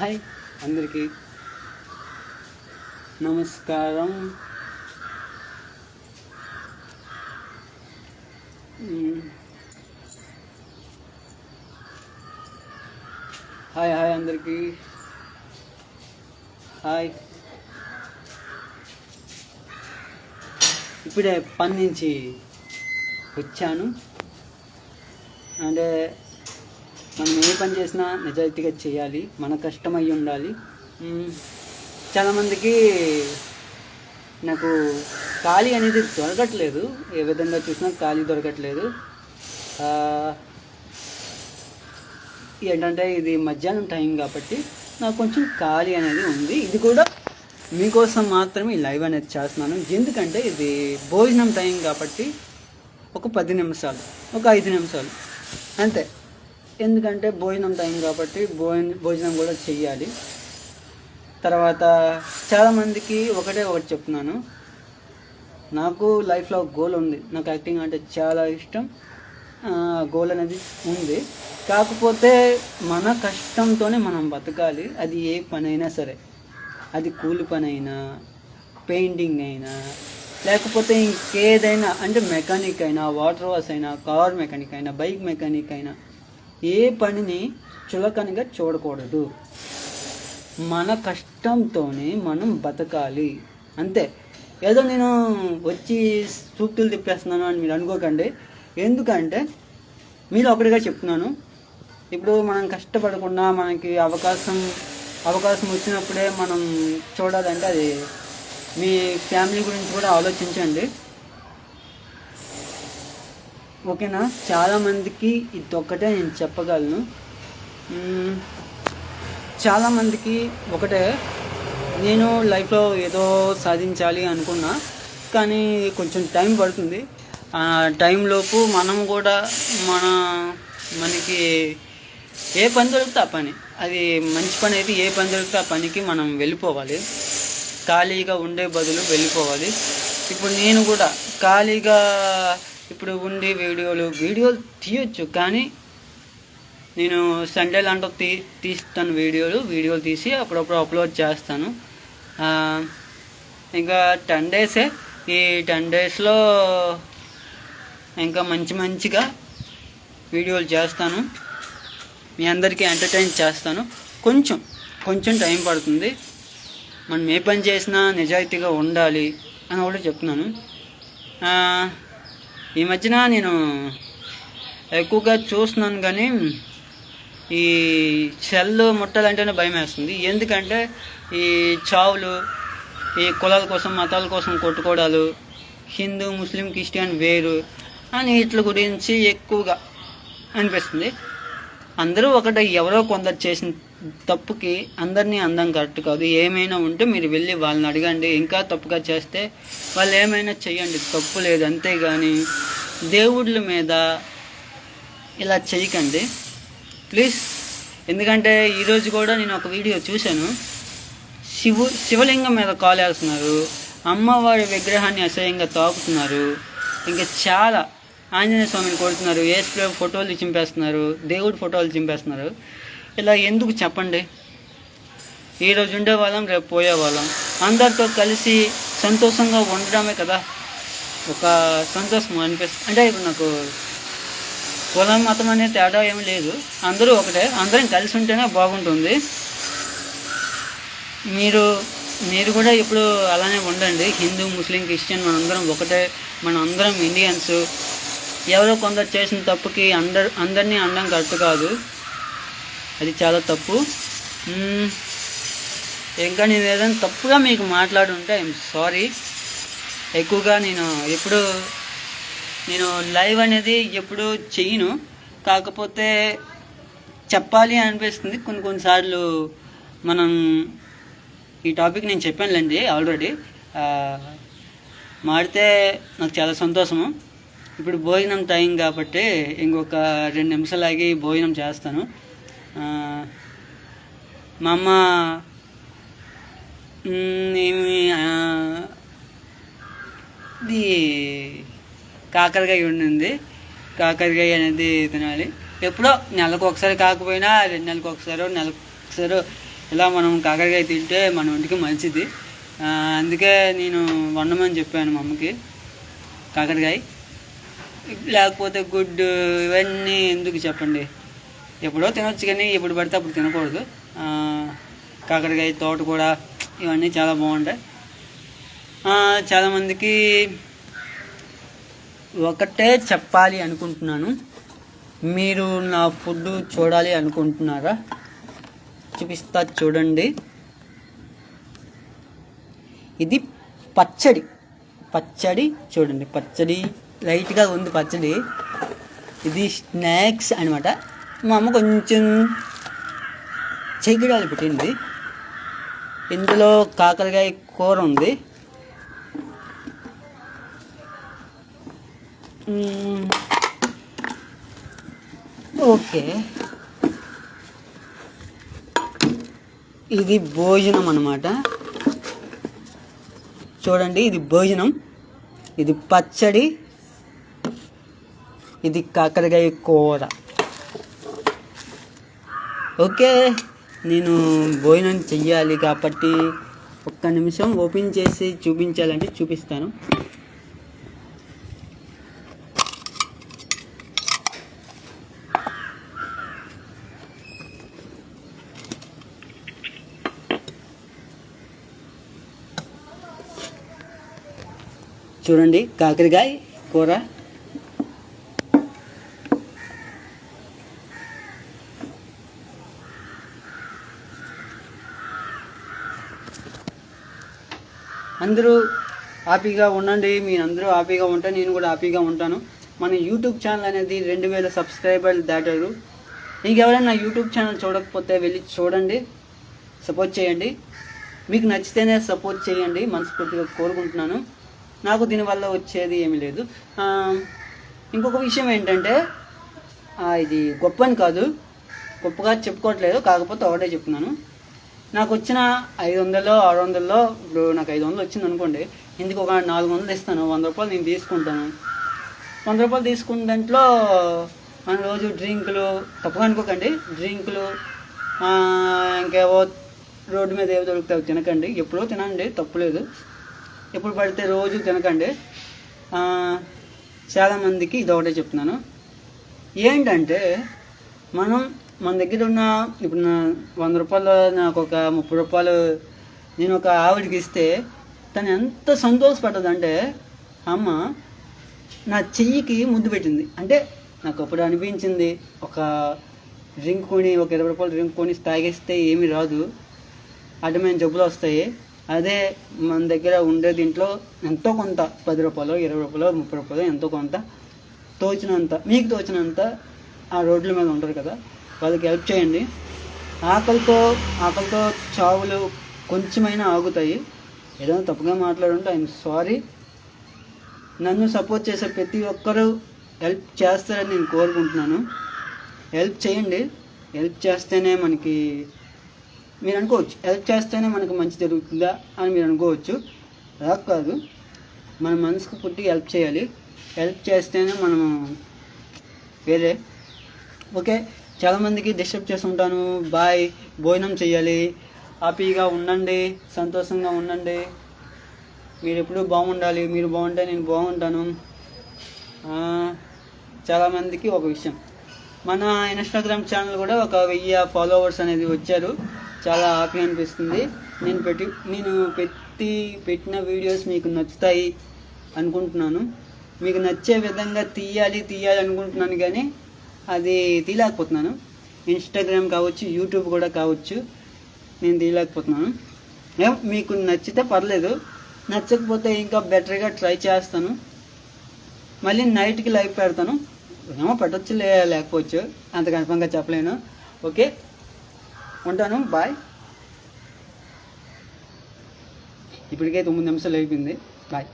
Hi అందరికీ నమస్కారం. Hi hi అందరికీ హాయ్. ఇప్పుడే పని నుంచి వచ్చాను. అంటే మనం ఏ పని చేసినా నిజాయితీగా చేయాలి, మన కష్టం అయ్యి ఉండాలి. చాలామందికి నాకు ఖాళీ అనేది దొరకట్లేదు, ఏ విధంగా చూసినా ఖాళీ దొరకట్లేదు. ఏంటంటే ఇది మధ్యాహ్నం టైం కాబట్టి నాకు కొంచెం ఖాళీ అనేది ఉంది. ఇది కూడా మీకోసం మాత్రమే ఈ లైవ్ అనేది చేస్తున్నాను. ఎందుకంటే ఇది భోజనం టైం కాబట్టి ఒక 10 నిమిషాలు, ఒక 5 నిమిషాలు అంతే. ఎందుకంటే భోజనం టైం కాబట్టి భోజనం కూడా చెయ్యాలి. తర్వాత చాలామందికి ఒకటి చెప్తున్నాను, నాకు లైఫ్లో గోల్ ఉంది. నాకు యాక్టింగ్ అంటే చాలా ఇష్టం, గోల్ అనేది ఉంది. కాకపోతే మన కష్టంతోనే మనం బతకాలి. అది ఏ పని అయినా సరే, అది కూలి పని అయినా, పెయింటింగ్ అయినా, లేకపోతే ఇంకేదైనా, అంటే మెకానిక్ అయినా, వాటర్ వాష్ అయినా, కార్ మెకానిక్ అయినా, బైక్ మెకానిక్ అయినా, ఏ పనిని చులకనగా చూడకూడదు. మన కష్టంతోనే మనం బతకాలి అంతే. ఏదో నేను వచ్చి సూక్తులు తిప్పేస్తున్నాను అని మీరు అనుకోకండి. ఎందుకంటే మీరు ఒకటిగా చెప్తున్నాను, ఇప్పుడు మనం కష్టపడకుండా మనకి అవకాశం వచ్చినప్పుడే మనం చూడాలంటే అది మీ ఫ్యామిలీ గురించి కూడా ఆలోచించండి, ఓకేనా? చాలామందికి ఇదొక్కటే నేను చెప్పగలను. చాలామందికి ఒకటే, నేను లైఫ్లో ఏదో సాధించాలి అనుకున్నా, కానీ కొంచెం టైం పడుతుంది. ఆ టైంలోపు మనం కూడా మనకి ఏ పని దొరికితే ఆ పని, అది మంచి పని అయితే ఏ పని దొరికితే ఆ పనికి మనం వెళ్ళిపోవాలి. ఖాళీగా ఉండే బదులు వెళ్ళిపోవాలి. ఇప్పుడు నేను కూడా ఖాళీగా ఇప్పుడు ఉండి వీడియోలు తీయొచ్చు, కానీ నేను సండేలు అంటూ తీస్తాను వీడియోలు తీసి అప్పుడప్పుడు అప్లోడ్ చేస్తాను. ఇంకా 10 డేసే. ఈ 10 డేస్లో ఇంకా మంచిగా వీడియోలు చేస్తాను, మీ అందరికీ ఎంటర్టైన్ చేస్తాను. కొంచెం టైం పడుతుంది. మనం ఏ పని చేసినా నిజాయితీగా ఉండాలి అని కూడా చెప్తున్నాను. ఈ మధ్యన నేను ఎక్కువగా చూస్తున్నాను, కానీ ఈ సెల్ ముట్టాలంటేనే భయం వేస్తుంది. ఎందుకంటే ఈ చావులు, ఈ కులాల కోసం మతాల కోసం కొట్టుకోవడాలు, హిందూ ముస్లిం క్రిస్టియన్ వేరు అని వీటి గురించి ఎక్కువగా అనిపిస్తుంది. అందరూ ఒకటే, ఎవరో కొందరు చేసిన తప్పుకి అందరినీ అందం కరెక్ట్ కాదు. ఏమైనా ఉంటే మీరు వెళ్ళి వాళ్ళని అడగండి. ఇంకా తప్పుగా చేస్తే వాళ్ళు ఏమైనా చెయ్యండి, తప్పు లేదు. అంతేగాని దేవుళ్ళ మీద ఇలా చేయకండి ప్లీజ్. ఎందుకంటే ఈరోజు కూడా నేను ఒక వీడియో చూశాను, శివలింగం మీద కాలేస్తున్నారు, అమ్మవారి విగ్రహాన్ని అసహ్యంగా తాకుతున్నారు, ఇంకా చాలా ఆంజనేయ స్వామిని కొడుతున్నారు, యేసు ఫోటోలు చింపేస్తున్నారు, దేవుడి ఫోటోలు చింపేస్తున్నారు. ఇలా ఎందుకు చెప్పండి? ఈరోజు ఉండేవాళ్ళం, రేపు పోయేవాళ్ళం. అందరితో కలిసి సంతోషంగా ఉండడమే కదా ఒక సంతోషం అనిపిస్తుంది. అంటే ఇప్పుడు నాకు కులం మతం అనే తేడా ఏమీ లేదు, అందరూ ఒకటే, అందరం కలిసి ఉంటేనే బాగుంటుంది. మీరు కూడా ఇప్పుడు అలానే ఉండండి. హిందూ ముస్లిం క్రిస్టియన్ మనందరం ఒకటే, మనందరం ఇండియన్స్. ఎవరో కొందరు చేసిన తప్పుకి అందరినీ అనడం కరెక్ట్ కాదు, అది చాలా తప్పు. ఇంకా నేను ఏదైనా తప్పుగా మీకు మాట్లాడుంటే ఐఎమ్ సారీ. ఎక్కువగా నేను లైవ్ అనేది ఎప్పుడు చెయ్యను, కాకపోతే చెప్పాలి అనిపిస్తుంది కొన్నిసార్లు. మనం ఈ టాపిక్ నేను చెప్పానులేండి ఆల్రెడీ, మాడితే నాకు చాలా సంతోషము. ఇప్పుడు భోజనం టైం కాబట్టి ఇంకొక 2 నిమిషాలు ఆగి భోజనం చేస్తాను. మా అమ్మ ఇది కాకరకాయ ఉండింది, కాకరకాయ అనేది తినాలి. ఎప్పుడో నెలకు ఒకసారి కాకపోయినా 2 నెలలకు ఒకసారో ఇలా మనం కాకరకాయ తింటే మన ఒంటికి మంచిది. అందుకే నేను వండమని చెప్పాను మా అమ్మకి కాకరకాయ. లేకపోతే గుడ్డు ఇవన్నీ ఎందుకు చెప్పండి, ఎప్పుడో తినొచ్చు కానీ ఎప్పుడు పడితే అప్పుడు తినకూడదు. కాకరకాయ, తోటకూర ఇవన్నీ చాలా బాగుంటాయి. చాలామందికి ఒకటే చెప్పాలి అనుకుంటున్నాను, మీరు నా ఫుడ్ చూడాలి అనుకుంటున్నారా? చూపిస్తా చూడండి. ఇది పచ్చడి చూడండి. పచ్చడి లైట్గా ఉంది పచ్చడి. ఇది స్నాక్స్ అనమాట. మా అమ్మ కొంచెం చెయ్యిడాలు పెట్టింది. ఇందులో కాకరకాయ కూర ఉంది. ఓకే, ఇది భోజనం అన్నమాట. చూడండి, ఇది భోజనం, ఇది పచ్చడి, ఇది కాకరకాయ కూర. ఓకే, నేను భోజనం చెయ్యాలి కాబట్టి ఒక్క నిమిషం ఓపెన్ చేసి చూపించాలంటే చూపిస్తాను. చూడండి, కాకరకాయ కూర. అందరూ హ్యాపీగా ఉండండి. మీరందరూ హ్యాపీగా ఉంటే నేను కూడా హ్యాపీగా ఉంటాను. మన యూట్యూబ్ ఛానల్ అనేది 2000 సబ్స్క్రైబర్లు దాటారు. ఇంకెవరైనా యూట్యూబ్ ఛానల్ చూడకపోతే వెళ్ళి చూడండి, సపోర్ట్ చేయండి. మీకు నచ్చితేనే సపోర్ట్ చేయండి, మనస్ఫూర్తిగా కోరుకుంటున్నాను. నాకు దీనివల్ల వచ్చేది ఏమీ లేదు. ఇంకొక విషయం ఏంటంటే, ఇది గొప్ప అని కాదు, గొప్పగా చెప్పుకోవట్లేదు, కాకపోతే ఒకటే చెప్తున్నాను. నాకు వచ్చిన 500లో 600లో, ఇప్పుడు నాకు 500 వచ్చింది అనుకోండి, ఇందుకు ఒక 400 ఇస్తాను. 100 రూపాయలు నేను తీసుకుంటాను. 100 రూపాయలు తీసుకున్న దాంట్లో మన రోజు డ్రింకులు, తప్పుగా అనుకోకండి, డ్రింకులు ఇంకేవో రోడ్డు మీద ఏవో దొరుకుతావు తినకండి. ఎప్పుడో తినండి, తప్పులేదు. ఎప్పుడు పడితే రోజు తినకండి. చాలామందికి ఇది ఒకటే చెప్తున్నాను, ఏంటంటే మన దగ్గర ఉన్న ఇప్పుడు 100 రూపాయలు నాకు ఒక 30 రూపాయలు నేను ఒక ఆవిడకి ఇస్తే తను ఎంత సంతోషపడ్డదంటే, అమ్మ నా చెయ్యికి ముద్దు పెట్టింది అంటే నాకు అప్పుడు అనిపించింది, ఒక డ్రింక్ కొని, ఒక 20 రూపాయలు డ్రింక్ కొని తాగేస్తే ఏమీ రాదు, అడ్డమైన జబ్బులు వస్తాయి. అదే మన దగ్గర ఉండే దీంట్లో ఎంతో కొంత 10 రూపాయలు, 20 రూపాయలు, 30 రూపాయలు ఎంతో కొంత తోచినంత, మీకు తోచినంత ఆ రోడ్ల మీద ఉంటారు కదా, వాళ్ళకి హెల్ప్ చేయండి. ఆకలితో చావులు కొంచెమైనా ఆగుతాయి. ఏదైనా తప్పుగా మాట్లాడుంటే ఐఎమ్ సారీ. నన్ను సపోర్ట్ చేసే ప్రతి ఒక్కరూ హెల్ప్ చేస్తారని నేను కోరుకుంటున్నాను. హెల్ప్ చేయండి. హెల్ప్ చేస్తేనే మనకి, మీరు అనుకోవచ్చు హెల్ప్ చేస్తేనే మనకు మంచి జరుగుతుందా అని మీరు అనుకోవచ్చు. అలా కాదు, మన మనసుకు పుట్టి హెల్ప్ చేయాలి. హెల్ప్ చేస్తేనే మనము వేరే. ఓకే, చాలామందికి డిస్టర్బ్ చేసి ఉంటాను. బాయ్. భోజనం చేయాలి. హ్యాపీగా ఉండండి, సంతోషంగా ఉండండి. మీరు ఎప్పుడూ బాగుండాలి. మీరు బాగుంటే నేను బాగుంటాను. చాలామందికి ఒక విషయం, మన ఇన్స్టాగ్రామ్ ఛానల్ కూడా ఒక 1000 ఫాలోవర్స్ అనేది వచ్చారు. చాలా హ్యాపీ అనిపిస్తుంది. నేను పెట్టిన వీడియోస్ మీకు నచ్చుతాయి అనుకుంటున్నాను. మీకు నచ్చే విధంగా తీయాలి అనుకుంటున్నాను, కానీ అది తీయలేకపోతున్నాను. ఇన్స్టాగ్రామ్ కావచ్చు, యూట్యూబ్ కూడా కావచ్చు, నేను తీయలేకపోతున్నాను. మీకు నచ్చితే పర్లేదు, నచ్చకపోతే ఇంకా బెటర్గా ట్రై చేస్తాను. మళ్ళీ నైట్కి లైవ్ పెడతాను. ఏమో పెట్టచ్చు, లేకపోవచ్చు, అంత కన్ఫర్మ్గా చెప్పలేను. ఓకే, ఉంటాను. బాయ్. ఇప్పటికే 9 నిమిషాలు అయిపోయింది. బాయ్.